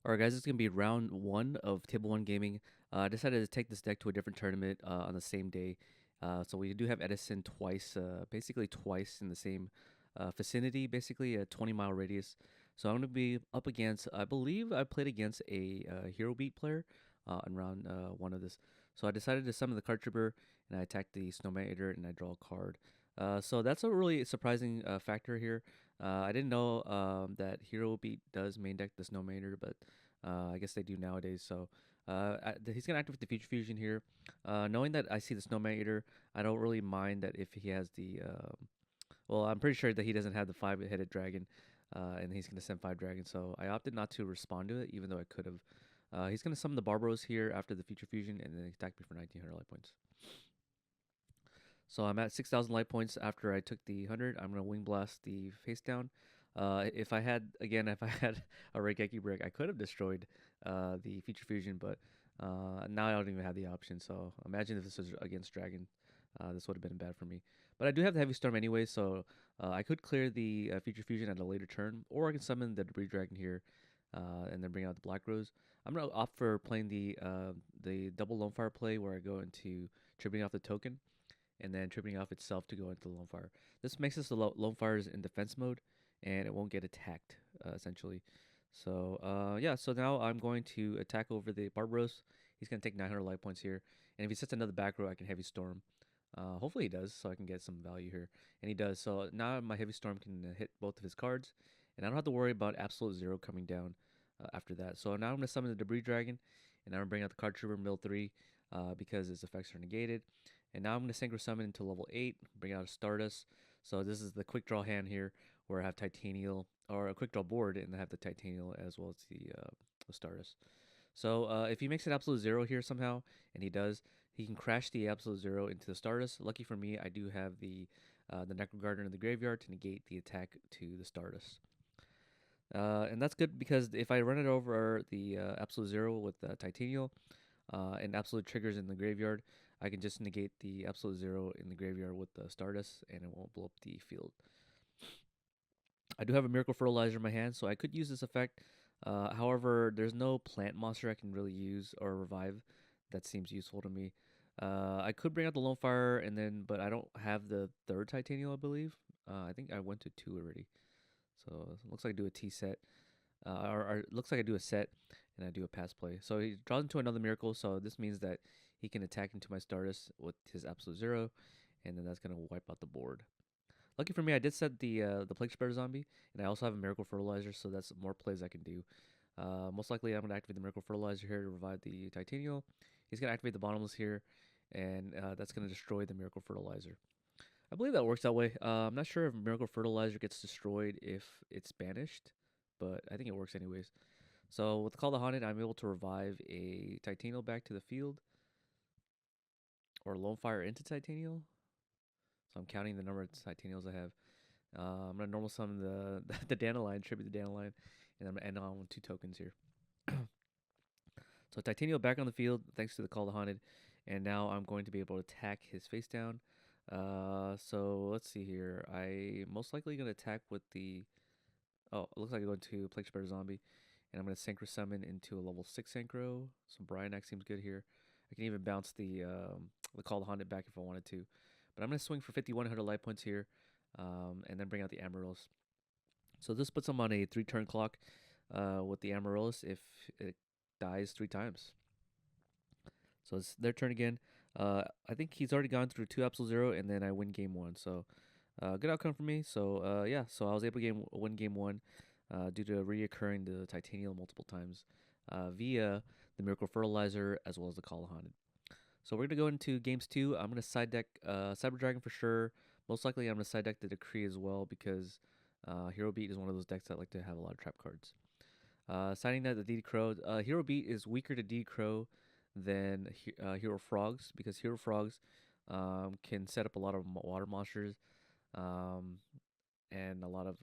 Alright, guys, it's gonna be round one of Table One Gaming. I decided to take this deck to a different tournament on the same day. So we do have Edison twice, basically twice in the same vicinity, basically a 20-mile radius. So I'm gonna be up against, I believe I played against a Hero Beat player in round one of this. So I decided to summon the card trooper, and I attacked the Snowman Eater, and I draw a card. So that's a really surprising factor here. I didn't know that Hero Beat does main deck the Snowman Eater, but I guess they do nowadays. So he's gonna activate the Future Fusion here. Knowing that I see the Snowman Eater, I don't really mind that if he has the. Well, I'm pretty sure that he doesn't have the five-headed dragon, and he's gonna send five dragons. So I opted not to respond to it, even though I could have. He's gonna summon the Barbaros here after the Future Fusion, and then attack me for 1900 life points. So I'm at 6,000 light points after I took the 100. I'm gonna Wing Blast the face down. If I had if I had a Regeki brick, I could have destroyed the Future Fusion, but now I don't even have the option. So imagine if this was against Dragon, this would have been bad for me. But I do have the Heavy Storm anyway, so I could clear the Future Fusion at a later turn, or I can summon the Debris Dragon here, and then bring out the Black Rose. I'm gonna opt for playing the double Lone Fire play where I go into tripping off the token and then tripping off itself to go into the lone fire. This makes us the lone fires in defense mode, and it won't get attacked essentially. So yeah, so now I'm going to attack over the Barbaros. He's gonna take 900 life points here, and if he sets another back row, I can heavy storm. Hopefully he does, so I can get some value here, and he does. So now my heavy storm can hit both of his cards, and I don't have to worry about absolute zero coming down after that. So now I'm gonna summon the debris dragon, and I'm gonna bring out the card trooper mill 3 because its effects are negated. And now I'm going to Synchro Summon into level 8, bring out a Stardust. So this is the quick draw hand here, where I have Titanial, or a quick draw board, and I have the Titanial as well as the Stardust. So if he makes an absolute zero here somehow, and he does, he can crash the absolute zero into the Stardust. Lucky for me, I do have the Necro Gardener in the graveyard to negate the attack to the Stardust. And that's good because if I run it over the absolute zero with Titanial, and absolute triggers in the graveyard, I can just negate the absolute zero in the graveyard with the Stardust, and it won't blow up the field. I do have a Miracle Fertilizer in my hand, so I could use this effect. However, there's no plant monster I can really use or revive that seems useful to me. I could bring out the Lone Fire, but I don't have the third Titanium, I believe. I think I went to 2 already. So it looks like I do a T set. Or it looks like I do a set and I do a pass play. So he draws into another miracle. So this means that he can attack into my Stardust with his absolute zero, and then that's gonna wipe out the board. Lucky for me, I did set the Plague Spreader zombie, and I also have a Miracle Fertilizer, so that's more plays I can do. Most likely, I'm gonna activate the Miracle Fertilizer here to revive the Titanial. He's gonna activate the Bottomless here, and that's gonna destroy the Miracle Fertilizer. I believe that works that way. I'm not sure if Miracle Fertilizer gets destroyed if it's banished, but I think it works anyways. So with Call the Haunted, I'm able to revive a Titanial back to the field, or Lone Fire into Titanial. So I'm counting the number of Titanials I have. I'm gonna normal summon the Dandelion, tribute the Dandelion, and I'm gonna end on with 2 tokens here. So Titanial back on the field thanks to the Call the Haunted, and now I'm going to be able to attack his face down. So let's see here. I most likely gonna attack with the. Oh, it looks like I'm going to Plague Spreader Zombie, and I'm going to Synchro Summon into a level 6 Synchro. So Bryanak seems good here. I can even bounce the Call the Haunted back if I wanted to. But I'm going to swing for 5,100 life points here, and then bring out the Amaryllis. So this puts him on a 3-turn clock with the Amaryllis if it dies 3 times. So it's their turn again. I think he's already gone through 2 absolute zero, and then I win game 1. So good outcome for me. So yeah, so I was able to win game 1 due to reoccurring the Titanium multiple times via the Miracle Fertilizer as well as the Call of Haunted. So we're gonna go into games 2. I'm gonna side deck Cyber Dragon for sure. Most likely, I'm gonna side deck the Decree as well because Hero Beat is one of those decks that like to have a lot of trap cards. Signing that the DD Crow, Hero Beat is weaker to DD Crow than Hero Frogs because Hero Frogs can set up a lot of water monsters and a lot of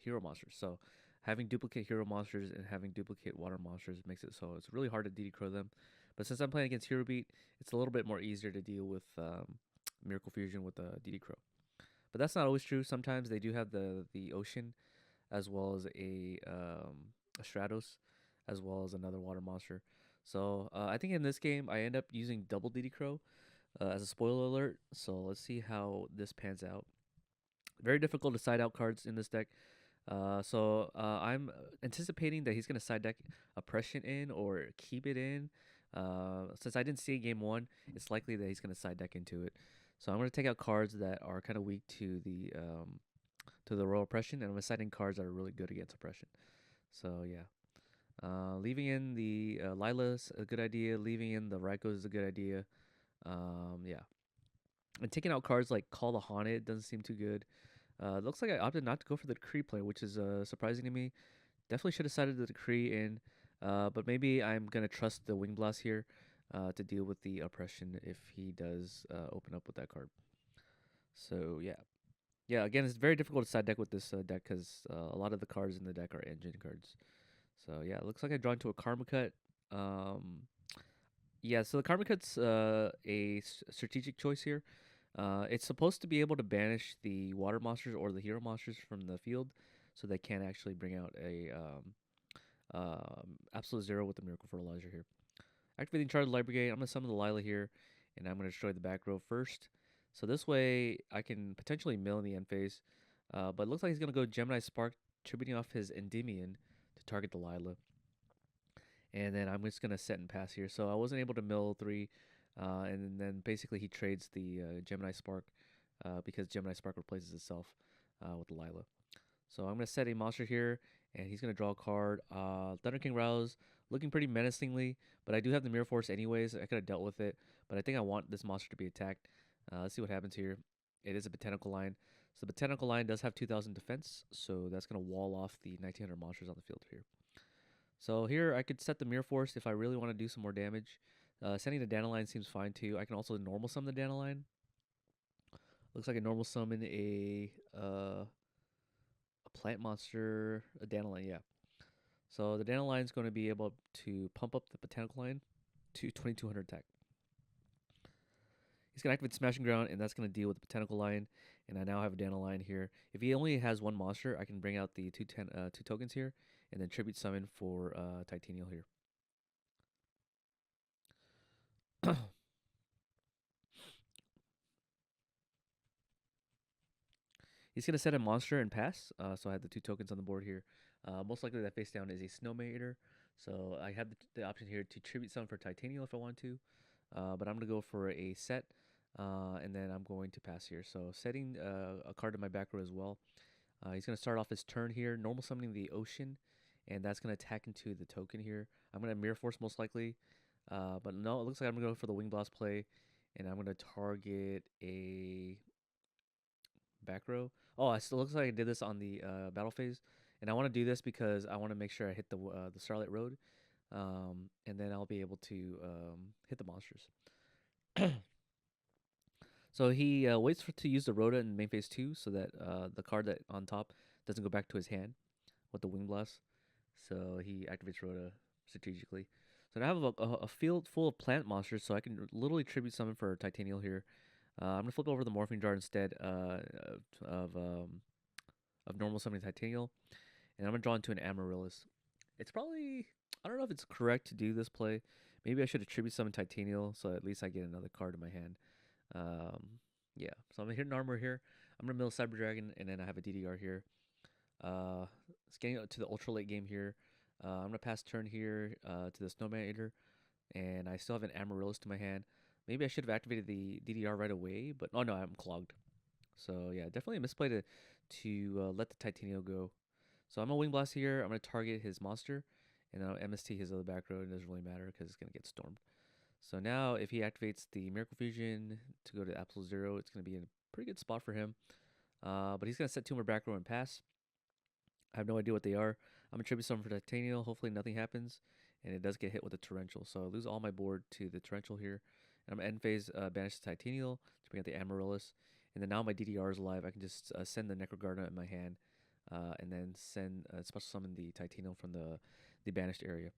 hero monsters. So having duplicate hero monsters and having duplicate water monsters makes it so it's really hard to DD Crow them. But since I'm playing against Hero Beat, it's a little bit more easier to deal with Miracle Fusion with DD Crow. But that's not always true. Sometimes they do have the Ocean as well as a Stratos. as well as another water monster. So I think in this game I end up using double DD Crow as a spoiler alert. So let's see how this pans out. Very difficult to side out cards in this deck. I'm anticipating that he's gonna side deck Oppression in or keep it in. Since I didn't see game one, it's likely that he's gonna side deck into it. So I'm gonna take out cards that are kind of weak to the Royal Oppression, and I'm gonna side in cards that are really good against Oppression. So yeah, leaving in the Lila's a good idea. Leaving in the Raikos is a good idea. Yeah, and taking out cards like Call the Haunted doesn't seem too good. Looks like I opted not to go for the decree play, which is surprising to me. Definitely should have sided the decree in, but maybe I'm gonna trust the Wing Blast here to deal with the oppression if he does open up with that card. So yeah, yeah. Again, it's very difficult to side deck with this deck because a lot of the cards in the deck are engine cards. So yeah, it looks like I draw into a Karma Cut. Um, yeah, so the Karma Cut's strategic choice here. It's supposed to be able to banish the water monsters or the hero monsters from the field, so they can't actually bring out a absolute zero with the Miracle Fertilizer here. Activating Charge Light Brigade, I'm gonna summon the Lila here, and I'm gonna destroy the back row first. So this way, I can potentially mill in the end phase, but it looks like he's gonna go Gemini Spark, tributing off his Endymion to target the Lila. And then I'm just gonna set and pass here. So I wasn't able to mill 3, and then basically he trades the Gemini Spark because Gemini Spark replaces itself with the Lila. So I'm gonna set a monster here, and he's gonna draw a card. Thunder King Rouse, looking pretty menacingly, but I do have the Mirror Force anyways. I could have dealt with it, but I think I want this monster to be attacked. Let's see what happens here. It is a Botanical Line. So the Botanical Line does have 2,000 defense, so that's gonna wall off the 1,900 monsters on the field here. So here I could set the Mirror Force if I really want to do some more damage. Sending the Dandelion seems fine too. I can also normal summon the Dandelion. Looks like a normal summon a plant monster, a Dandelion, yeah. So the Dandelion's going to be able to pump up the Botanical Line to 2,200 attack. He's going to activate Smashing Ground, and that's going to deal with the Botanical Line. And I now have a Dandelion here. If he only has one monster, I can bring out the two tokens here, and then Tribute Summon for Titanial here. He's going to set a monster and pass. So I have the 2 tokens on the board here. Most likely that face down is a Snowman Eater. So I have the option here to tribute summon for Titanial if I want to. But I'm going to go for a set. And then I'm going to pass here. So setting a card in my back row as well. He's going to start off his turn here. Normal summoning the Ocean. And that's going to attack into the token here. I'm going to Mirror Force most likely. But no, it looks like I'm going to go for the Wing Blast play. And I'm going to target a back row. Oh, it still looks like I did this on the battle phase, and I want to do this because I want to make sure I hit the Starlight Road, and then I'll be able to hit the monsters. So he waits to use the Rhoda in main phase 2, so that the card that on top doesn't go back to his hand with the Wing Blast. So he activates Rhoda strategically. So now I have a field full of plant monsters, so I can literally tribute summon for Titanial here. I'm gonna flip over the Morphing Jar instead of normal summoning Titanial, and I'm gonna draw into an Amaryllis. It's probably, I don't know if it's correct to do this play. Maybe I should attribute summon Titanial so at least I get another card in my hand. Yeah, so I'm gonna hit an armor here. I'm gonna mill Cyber Dragon, and then I have a DDR here. It's getting to the ultra late game here. I'm gonna pass turn here to the Snowman Eater, and I still have an Amaryllis to my hand. Maybe I should have activated the DDR right away, but oh no, I'm clogged. So yeah, definitely a misplay to let the Titanial go. So I'm gonna Wing Blast here. I'm gonna target his monster, and then I'll MST his other back row. It doesn't really matter because it's gonna get stormed. So now if he activates the Miracle Fusion to go to absolute 0, it's gonna be in a pretty good spot for him. But he's gonna set 2 more back row and pass. I have no idea what they are. I'm gonna tribute summon for Titanial. Hopefully nothing happens, and it does get hit with a Torrential. So I lose all my board to the Torrential here. And I'm gonna end phase banish the Titanial to bring out the Amaryllis. And then now my DDR is alive. I can just send the Necrogarda in my hand, and then send special summon the Titanial from the banished area.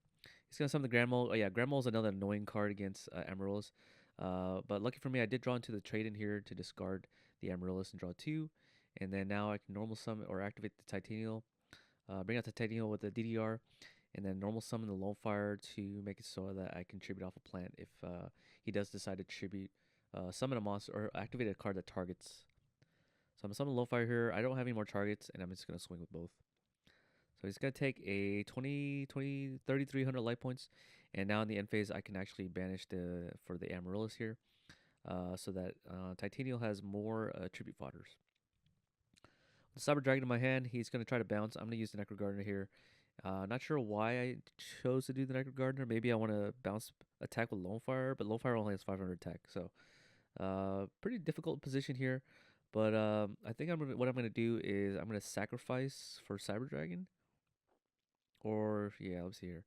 He's gonna summon the Grand Mole. Oh yeah, Grand Mole is another annoying card against Amaryllis. But lucky for me, I did draw into the trade in here to discard the Amaryllis and draw 2. And then now I can normal summon or activate the Titanial. Bring out the Titanial with the DDR, and then normal summon the Lone Fire to make it so that I can tribute off a plant if he does decide to tribute summon a monster or activate a card that targets. So I'm gonna summon Lone Fire here. I don't have any more targets, and I'm just gonna swing with both. So he's gonna take a 3,300 life points, and now in the end phase I can actually banish for the Amaryllis here, so that Titanial has more tribute fodders. The Cyber Dragon in my hand, he's gonna try to bounce. I'm gonna use the Necro Gardener here. Not sure why I chose to do the Necro Gardener. Maybe I want to bounce attack with Lone Fire, but Lone Fire only has 500 attack, so pretty difficult position here. But I think what I'm gonna do is I'm gonna sacrifice for Cyber Dragon, or yeah, let's see here.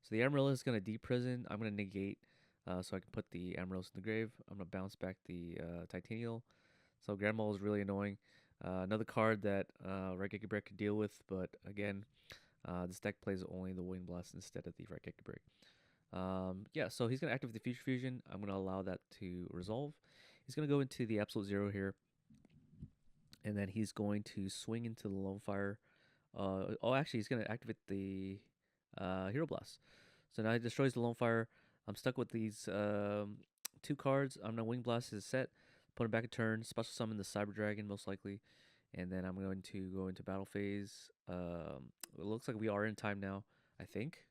So the Amaryllis is gonna deprison. I'm gonna negate, so I can put the Amaryllis in the grave. I'm gonna bounce back the Titanial. So Grand Mole is really annoying. Another card that Red Giga Break could deal with, but again, this deck plays only the Wind Blast instead of the Red Giga Break. Yeah, so he's gonna activate the Future Fusion. I'm gonna allow that to resolve. He's gonna go into the Absolute Zero here, and then he's going to swing into the Lone Fire. Actually, he's gonna activate the Hero Blast. So now he destroys the Lone Fire. I'm stuck with these 2 cards. I'm gonna Wing Blast his set, put him back a turn, special summon the Cyber Dragon most likely, and then I'm going to go into battle phase. It looks like we are in time now, I think.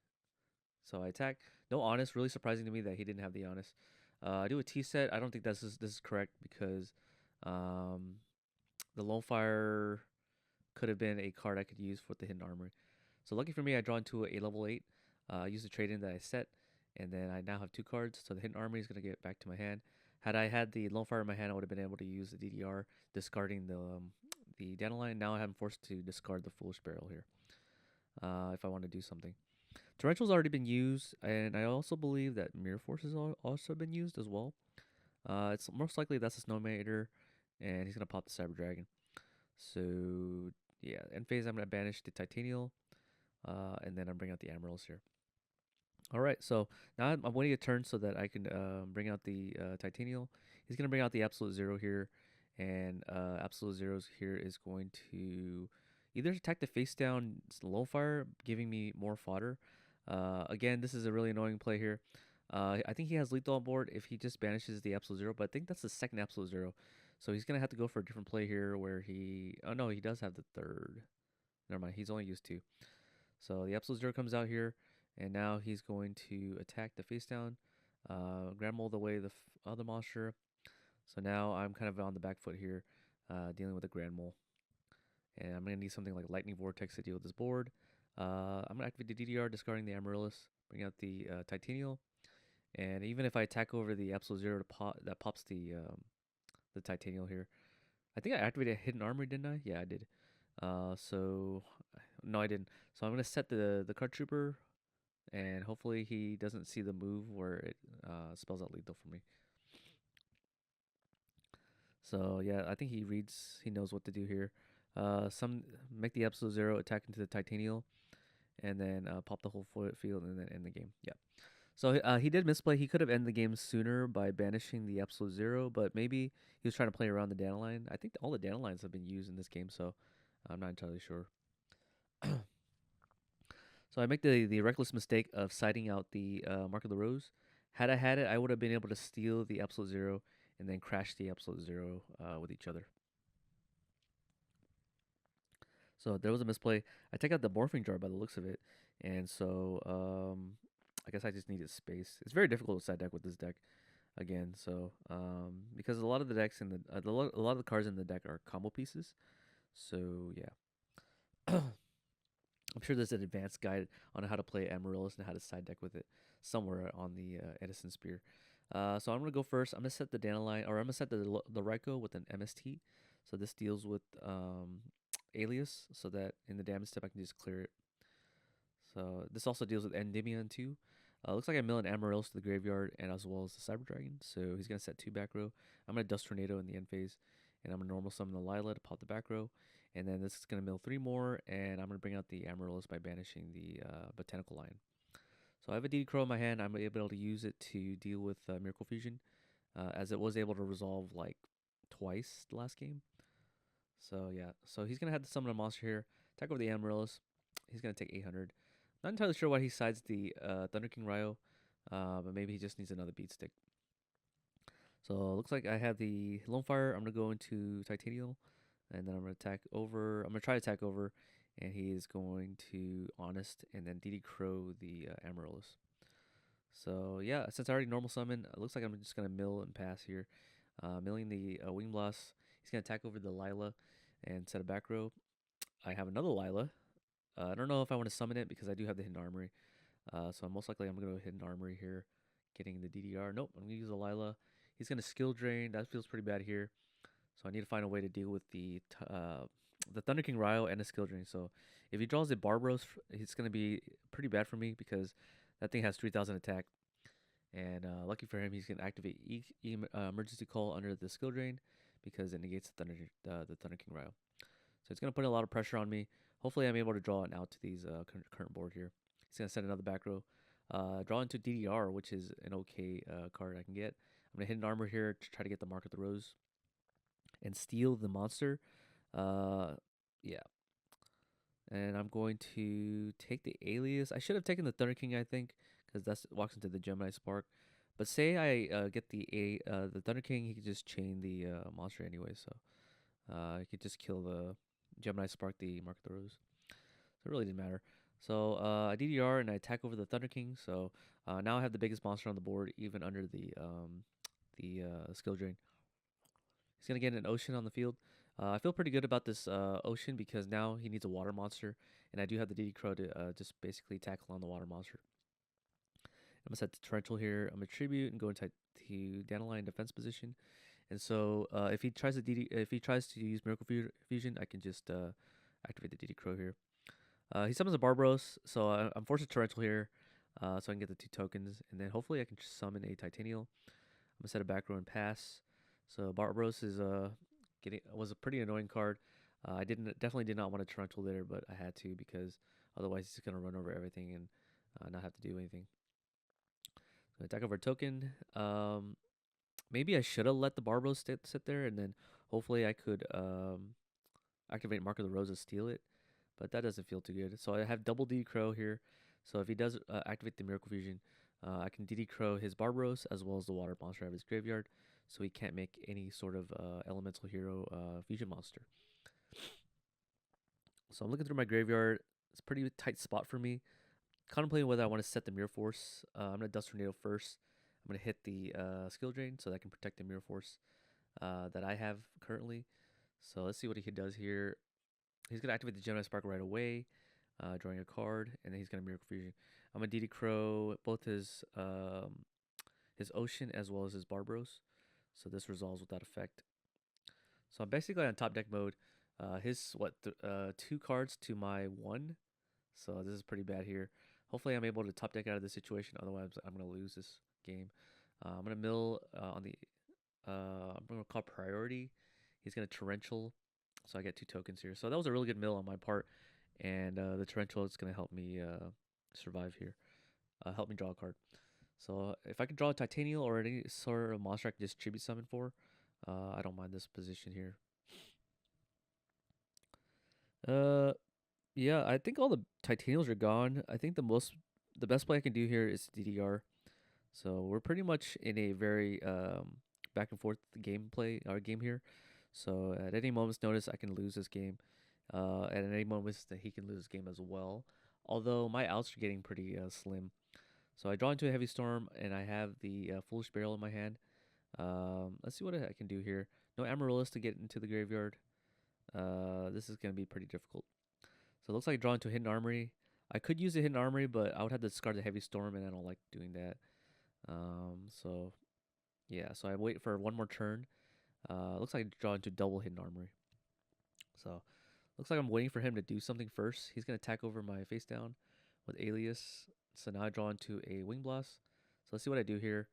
So I attack. No Honest. Really surprising to me that he didn't have the Honest. I do a T set. I don't think this is correct because the Lone Fire could have been a card I could use for the Hidden Armory. So lucky for me, I draw into a level 8. Use the trade in that I set, and then I now have 2 cards. So the Hidden Armory is going to get back to my hand. Had I had the Lone Fire in my hand, I would have been able to use the DDR, discarding the Dandelion. Now I'm forced to discard the Foolish Barrel here if I want to do something. Torrential's already been used, and I also believe that Mirror Force has also been used as well. It's most likely that's a Snowmater, and he's going to pop the Cyber Dragon. So yeah, end phase I'm gonna banish the Titanial, and then I'm bring out the Amaryllis here. All right, so now I'm waiting a turn so that I can bring out the Titanial. He's gonna bring out the Absolute Zero here, and Absolute Zeros here is going to either attack the face down Lone Fire, giving me more fodder. Again, this is a really annoying play here. I think he has lethal on board if he just banishes the Absolute Zero, but I think that's the second Absolute Zero. So he's going to have to go for a different play here where he... Oh, no, he does have the third. Never mind, he's only used 2. So the Absolute Zero comes out here, and now he's going to attack the face down, Grand Mold away the other monster. So now I'm kind of on the back foot here, dealing with the Grand Mole. And I'm going to need something like Lightning Vortex to deal with this board. I'm going to activate the DDR, discarding the Amaryllis, bring out the Titanial. And even if I attack over the Absolute Zero that pops the Titanial here. I think I activated Hidden Armory, didn't I? Yeah, I did. So no, I didn't. So I'm gonna set the Card Trooper, and hopefully he doesn't see the move where it spells out lethal for me. So yeah, I think he knows what to do here. Make the Absolute Zero attack into the Titanial, and then pop the whole field and then end the game. Yeah. So he did misplay. He could have ended the game sooner by banishing the Absolute Zero, but maybe he was trying to play around the Dandelion. I think all the Dandelions have been used in this game, so I'm not entirely sure. So I make the reckless mistake of siding out the Mark of the Rose. Had I had it, I would have been able to steal the Absolute Zero and then crash the Absolute Zero with each other. So there was a misplay. I take out the Morphing Jar by the looks of it, and so I guess I just needed space. It's very difficult to side deck with this deck again. So because a lot of the decks in a lot of the cards in the deck are combo pieces. So yeah, I'm sure there's an advanced guide on how to play Amaryllis and how to side deck with it somewhere on the Edison Spear. So I'm gonna go first. I'm gonna set the Dandelion, or I'm gonna set the Raikou with an MST. So this deals with Alias, so that in the damage step I can just clear it. So this also deals with Endymion too. Looks like I mill an Amaryllis to the graveyard and as well as the Cyber Dragon. So he's gonna set 2 back row. I'm gonna Dust Tornado in the end phase, and I'm gonna normal summon the Lila to pop the back row. And then this is gonna mill 3 more, and I'm gonna bring out the Amaryllis by banishing the Botanical Lion. So I have a DD Crow in my hand. I'm able to use it to deal with Miracle Fusion, as it was able to resolve like twice the last game. So yeah, so he's gonna have to summon a monster here, attack over the Amaryllis. He's gonna take 800. Not entirely sure why he sides the Thunder King Ryo, but maybe he just needs another beat stick. So it looks like I have the Lone Fire. I'm gonna go into Titanium, and then I'm gonna attack over. I'm gonna try to attack over, and he is going to Honest, and then DD Crow the Amaryllis. So yeah, since I already normal summon, it looks like I'm just gonna mill and pass here. Milling the Wing Blast. He's gonna attack over the Lila, and set a back row. I have another Lila. I don't know if I want to summon it because I do have the Hidden Armory. So most likely I'm gonna go Hidden Armory here, getting the DDR. Nope, I'm gonna use a Lila. He's gonna skill drain. That feels pretty bad here. So I need to find a way to deal with the Thunder King Ryo and the skill drain. So if he draws the Barbaros, it's gonna be pretty bad for me because that thing has 3,000 attack. And lucky for him, he's gonna activate emergency call under the skill drain because it negates the Thunder King Ryo. So it's gonna put a lot of pressure on me. Hopefully, I'm able to draw it out to these current board here. He's gonna send another back row. Draw into DDR, which is an okay card I can get. I'm gonna hit an armor here to try to get the Mark of the Rose and steal the monster. Yeah. And I'm going to take the Alias. I should have taken the Thunder King, I think, because that walks into the Gemini Spark. But say I get the Thunder King, he could just chain the monster anyway. So he could just kill the Gemini Spark, the Mark of the Rose. So it really didn't matter. So I DDR and I attack over the Thunder King. So now I have the biggest monster on the board, even under the skill drain. He's gonna get an Ocean on the field. I feel pretty good about this Ocean because now he needs a water monster, and I do have the DD Crow to just basically tackle on the water monster. I'm gonna set the Torrential here. I'm gonna tribute and go into Dandelion defense position. And so if he tries to use Miracle Fusion, I can just activate the DD Crow here. He summons a Barbaros, so I'm forced to Torrential here, so I can get the 2 tokens, and then hopefully I can summon a Titanial. I'm gonna set a back row and pass. So Barbaros is was a pretty annoying card. I definitely did not want to Torrential there, but I had to because otherwise he's gonna run over everything and not have to do anything. So attack over a token. Maybe I should have let the Barbaros sit there, and then hopefully I could activate Mark of the Rose to steal it, but that doesn't feel too good. So I have double DD Crow here. So if he does activate the Miracle Fusion, I can DD Crow his Barbaros as well as the water monster out of his graveyard, so he can't make any sort of elemental hero fusion monster. So I'm looking through my graveyard. It's a pretty tight spot for me. Contemplating whether I want to set the Mirror Force. I'm going to Dust Tornado first. I'm going to hit the skill drain so that I can protect the Mirror Force that I have currently. So let's see what he does here. He's going to activate the Gemini Spark right away, drawing a card, and then he's going to Miracle Fusion. I'm going to DD Crow both his Ocean as well as his Barbaros. So this resolves with that effect. So I'm basically on top deck mode. His 2 cards to my 1. So this is pretty bad here. Hopefully I'm able to top deck out of this situation. Otherwise I'm going to lose this game. I'm going to mill on the I'm going to call priority. He's going to Torrential. So I get 2 tokens here. So that was a really good mill on my part. And the Torrential is going to help me survive here. Help me draw a card. So if I can draw a Titanial or any sort of monster I can just tribute summon for, I don't mind this position here. Yeah, I think all the Titanials are gone. I think the best play I can do here is DDR. So we're pretty much in a very back and forth game here. So at any moment's notice, I can lose this game. And at any moment's that he can lose this game as well. Although my outs are getting pretty slim. So I draw into a Heavy Storm, and I have the Foolish Barrel in my hand. Let's see what I can do here. No Amaryllis to get into the graveyard. This is going to be pretty difficult. So it looks like I draw into a Hidden Armory. I could use a Hidden Armory, but I would have to discard the Heavy Storm, and I don't like doing that. So yeah, so I wait for one more turn. Looks like I draw into double Hidden Armory. So looks like I'm waiting for him to do something first. He's going to attack over my face down with Alias. So now I draw into a Wing Blast. So let's see what I do here.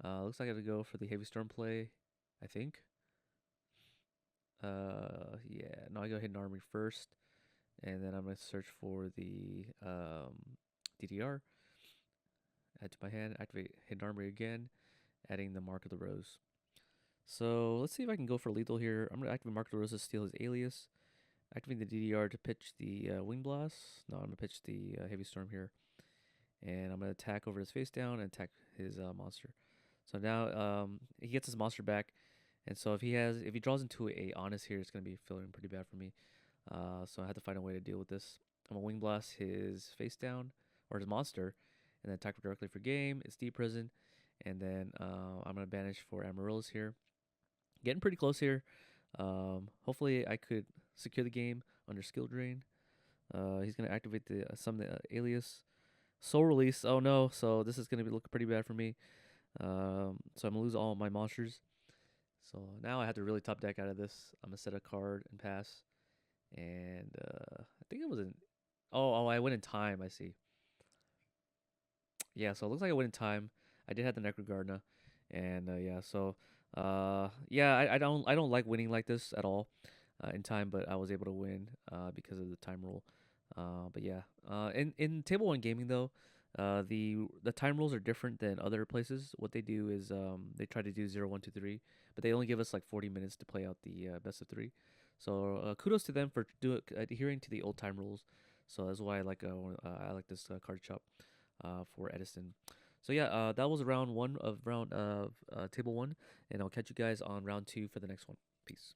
Looks like I have to go for the Heavy Storm play, I think. Yeah, no, I go Hidden Armory first. And then I'm going to search for the DDR. Add to my hand, activate Hidden Armory again, adding the Mark of the Rose. So let's see if I can go for lethal here. I'm going to activate Mark of the Rose to steal his Alias. Activate the DDR to pitch the Wing Blast. No, I'm going to pitch the Heavy Storm here. and I'm gonna attack over his face down and attack his monster. So now he gets his monster back, and so if he draws into a honest here, it's gonna be feeling pretty bad for me. So I have to find a way to deal with this. I'm gonna wing blast his face down or his monster, and then attack directly for game. It's deep prison, and then I'm gonna banish for Amaryllis here. Getting pretty close here. Hopefully I could secure the game under skill drain. He's gonna activate the summon the alias. Soul release. Oh no! So this is gonna be looking pretty bad for me. So I'm gonna lose all my monsters. So now I have to really top deck out of this. I'm gonna set a card and pass. And I think it was in. Oh, I went in time. I see. Yeah, so it looks like I went in time. I did have the Necrogardener, and yeah, so yeah, I don't like winning like this at all in time, but I was able to win because of the time rule. But yeah, in table one gaming though, the time rules are different than other places. What they do is they try to do 0, 1, 2, 3, but they only give us like 40 minutes to play out the best of three. So kudos to them for adhering to the old time rules. So that's why I like this card shop for Edison. So yeah, that was round one of table one, and I'll catch you guys on round two for the next one. Peace.